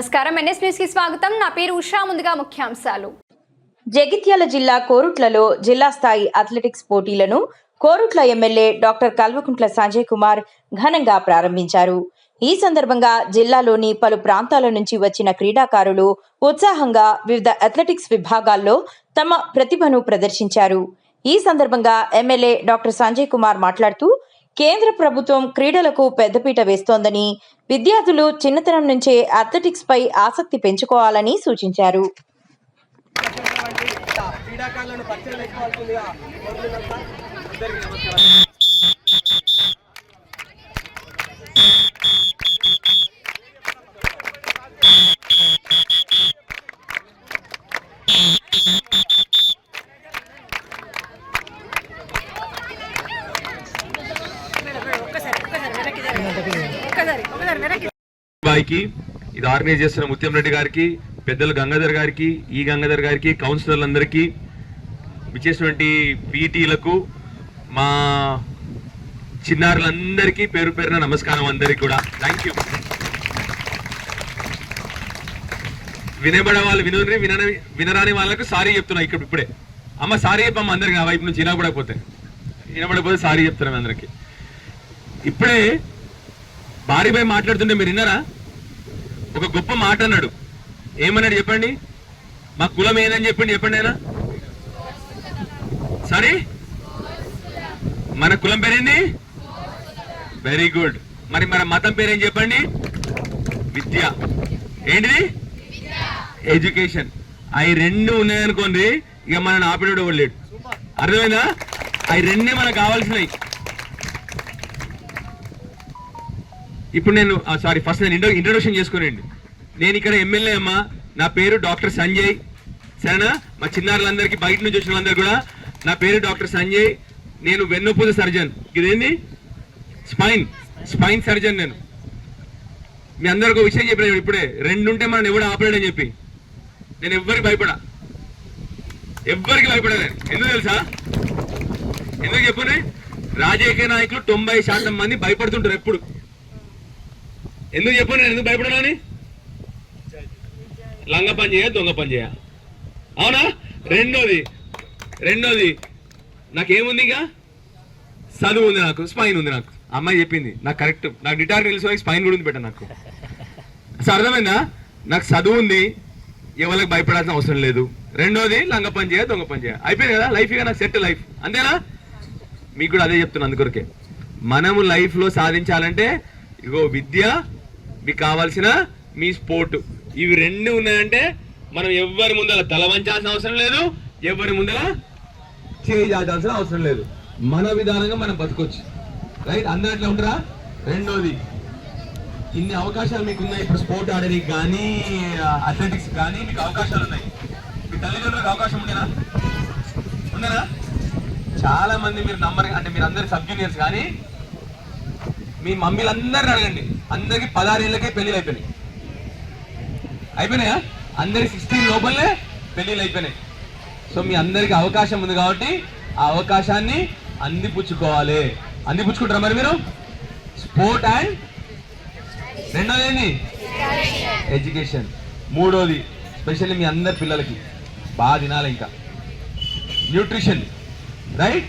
నమస్కారం NS news కి స్వాగతం. నా పేరు ఉషా. ముందుగా ముఖ్యాంశాలు. జగిత్యాల జిల్లా కోరుట్లలో జిల్లా స్థాయి అథ్లెటిక్స్ పోటీలను కోరుట్ల ఎమ్మెల్యే డాక్టర్ కల్వకుంట్ల సంజయ్ కుమార్ ఘనంగా ప్రారంభించారు. ఈ సందర్భంగా జిల్లాలోని పలు ప్రాంతాల నుంచి వచ్చిన క్రీడాకారులు ఉత్సాహంగా వివిధ అథ్లెటిక్స్ విభాగాల్లో తమ ప్రతిభను ప్రదర్శించారు. ఈ సందర్భంగా ఎమ్మెల్యే డాక్టర్ సంజయ్ కుమార్ మాట్లాడుతూ కేంద్ర ప్రభుత్వం క్రీడలకు పెద్దపీట వేస్తోందని, విద్యార్థులు చిన్నతనం నుంచే అథ్లెటిక్స్ పై ఆసక్తి పెంచుకోవాలని సూచించారు. ఇది ఆర్గనైజ్ చేస్తున్న ముత్యం రెడ్డి గారికి, పెద్దలు గంగాధర్ గారికి, ఈ గంగాధర్ గారికి, కౌన్సిలర్లందరికీ, విచ్చేసినటువంటి పీటీలకు, మా చిన్నారులందరికీ పేరు పేరున నమస్కారం. అందరికీ కూడా థ్యాంక్ యూ. వినబడే వాళ్ళు వినుని, వినరాని వాళ్ళకు సారీ చెప్తున్నా ఇక్కడ ఇప్పుడే. అమ్మ సారీ చెప్పమ్మ అందరికి, నా వైపు నుంచి వినబడకపోతే సారీ చెప్తున్నాం అందరికి. ఇప్పుడే భారీభాయ్ మాట్లాడుతుంటే మీరు విన్నారా? ఒక గొప్ప మాట అన్నాడు. ఏమన్నాడు చెప్పండి? మా కులం ఏదని చెప్పండి ఆయన. సారీ, మన కులం పేరేంది? Very good. మరి మన మతం పేరేం చెప్పండి? విద్య. ఏంటిది? ఎడ్యుకేషన్. అవి రెండు ఉన్నాయనుకోండి, ఇక మనని ఆపినోడు లేడు. అర్థమైందా? అవి రెండే మనకు కావాల్సినవి. ఇప్పుడు నేను ఫస్ట్ నేను ఇంట్రొడక్షన్ చేసుకునేండి. నేను ఇక్కడ ఎమ్మెల్యే అమ్మా, నా పేరు డాక్టర్ సంజయ్. సరేనా? మా చిన్నారులందరికీ, బయట నుంచి వచ్చిన వాళ్ళందరూ కూడా, నా పేరు డాక్టర్ సంజయ్. నేను వెన్నుపూస సర్జన్. ఇదేంది? Spine surgeon. నేను మీ అందరికి ఒక విషయం చెప్పిన ఇప్పుడే, రెండుంటే మనం ఎవడు ఆపలేడని చెప్పి. నేను ఎవ్వరికి భయపడా. ఎందుకు తెలుసా? ఎందుకు చెప్పునే? రాజకీయ నాయకులు 90% మంది భయపడుతుంటారు ఎప్పుడు. ఎందుకు చెప్పండి నేను ఎందుకు భయపడాలని? లంగ పని చేయ, దొంగ పని చేయ. అవునా? రెండోది నాకేముంది? ఇక చదువు ఉంది, నాకు స్పైన్ ఉంది. నాకు అమ్మాయి చెప్పింది, నాకు కరెక్ట్. నాకు గిటార్ తెలిసి స్పైన్ కూడా ఉంది పెట్ట నాకు. సో అర్థమైందా? నాకు చదువు ఉంది, ఎవరికి భయపడాల్సిన అవసరం లేదు. రెండోది లంగ పని చేయ, దొంగ పని చేయ. అయిపోయింది కదా లైఫ్. ఇక నాకు సెట్ లైఫ్. అంతేనా? మీకు కూడా అదే చెప్తున్నా. అందుకొరకే మనము లైఫ్లో సాధించాలంటే ఇగో విద్య, మీకు కావాల్సిన మీ స్పోర్ట్, ఇవి రెండు ఉన్నాయంటే మనం ఎవరి ముందర తల వంచాల్సిన అవసరం లేదు, ఎవరి ముందర చేయాల్సిన అవసరం లేదు. మన విధానంగా మనం బతకొచ్చు. రైట్? అందరూ అట్లా ఉంటారా? రెండోది, ఇన్ని అవకాశాలు మీకు ఉన్నాయి. ఇప్పుడు స్పోర్ట్ ఆడడానికి కానీ, అథ్లెటిక్స్ కానీ మీకు అవకాశాలు ఉన్నాయి. మీ తల్లిదండ్రులకు అవకాశం ఉండేనా? చాలా మంది మీరు నమ్మరు, అంటే మీరు అందరు సబ్ జూనియర్స్, కానీ మీ మమ్మీలందరిని అడగండి, అందరికి 16 ఏళ్ళకే పెళ్లిలు అయిపోయినాయా? అందరికి 16 లోపలే పెళ్లిళ్ళు అయిపోయినాయి. సో మీ అందరికి అవకాశం ఉంది కాబట్టి ఆ అవకాశాన్ని అందిపుచ్చుకోవాలి. అందిపుచ్చుకుంటారా మరి మీరు? స్పోర్ట్ అండ్ రెండోది ఏంటి? ఎడ్యుకేషన్. మూడోది స్పెషల్లీ మీ అందరి పిల్లలకి బాగా తినాలి, ఇంకా న్యూట్రిషన్. రైట్?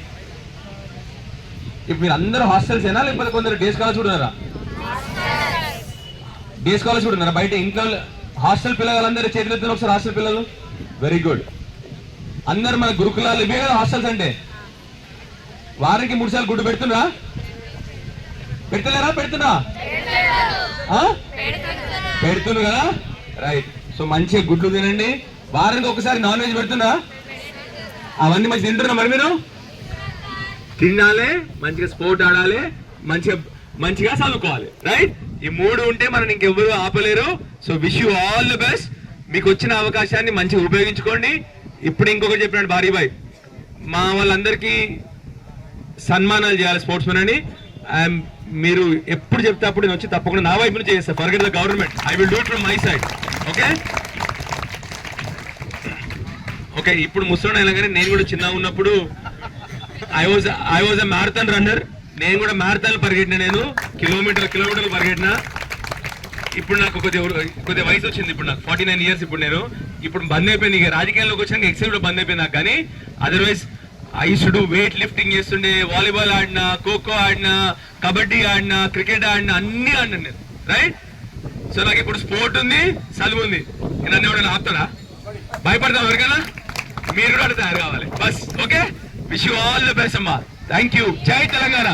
ఇప్పుడు మీరు అందరూ హాస్టల్స్ ఏనా, లేకపోతే కొందరు డే స్కాలర్స్ కూడా ఉన్నారా? డే స్కాలర్స్ కూడా ఉన్నారా? బయట ఇంట్లో హాస్టల్ పిల్లలందరూ చేతులెత్తున ఒకసారి. హాస్టల్ పిల్లలు వెరీ గుడ్. అందరు మన గురుకులాలు ఇవే కదా హాస్టల్స్ అంటే. వారికి 3 సార్లు గుడ్డు పెడుతున్నా? పెడుతున్నా కదా? రైట్. సో మంచిగా గుడ్లు తినండి. వారానికి ఒకసారి నాన్ వెజ్ పెడుతున్నా? అవన్నీ మంచి తింటున్నా మరి మీరు? తినాలి, మంచిగా స్పోర్ట్ ఆడాలి, మంచిగా చదువుకోవాలి. రైట్? ఈ 3 ఉంటే మనం ఇంకెవ్వరూ ఆపలేరు. So wish you all the best. మీకు వచ్చిన అవకాశాన్ని మంచిగా ఉపయోగించుకోండి. ఇప్పుడు ఇంకొకటి చెప్పినాడు భారీభాయ్, మా వాళ్ళందరికీ సన్మానాలు చేయాలి స్పోర్ట్స్ మెన్ అని. మీరు ఎప్పుడు చెప్తే అప్పుడు నేను వచ్చి తప్పకుండా నా వైపు నుంచి చేస్తాను. Forget the government, I will do it from my side. Okay. ఇప్పుడు ముసలి అయినా కానీ నేను కూడా చిన్నగా ఉన్నప్పుడు I was a marathon runner. నేను కూడా మ్యారథాన్ పరిగెట్టినా. నేను కిలోమీటర్లు పరిగెట్టినా. ఇప్పుడు నాకు కొద్దిగా వయసు వచ్చింది. ఇప్పుడు నాకు 49 ఇయర్స్. ఇప్పుడు బంద్ అయిపోయింది. ఇక రాజకీయాల్లోకి వచ్చాక ఎక్సైజ్ కూడా బంద్ అయిపోయింది నాకు. కానీ otherwise I should weight lifting చేస్తుండే, వాలీబాల్ ఆడినా, ఖోఖో ఆడినా, కబడ్డీ ఆడినా, క్రికెట్ ఆడినా, అన్ని ఆడినా నేను. రైట్. సో నాకు ఇప్పుడు స్పోర్ట్ ఉంది, చదువు ఉంది. నన్ను ఎవరైనా ఆపుతారా? భయపడతాం ఎవరికైనా? మీరు కూడా తయారు కావాలి బస్. Okay, wish you all the best అమ్మా. Thank you. జై తెలంగాణ.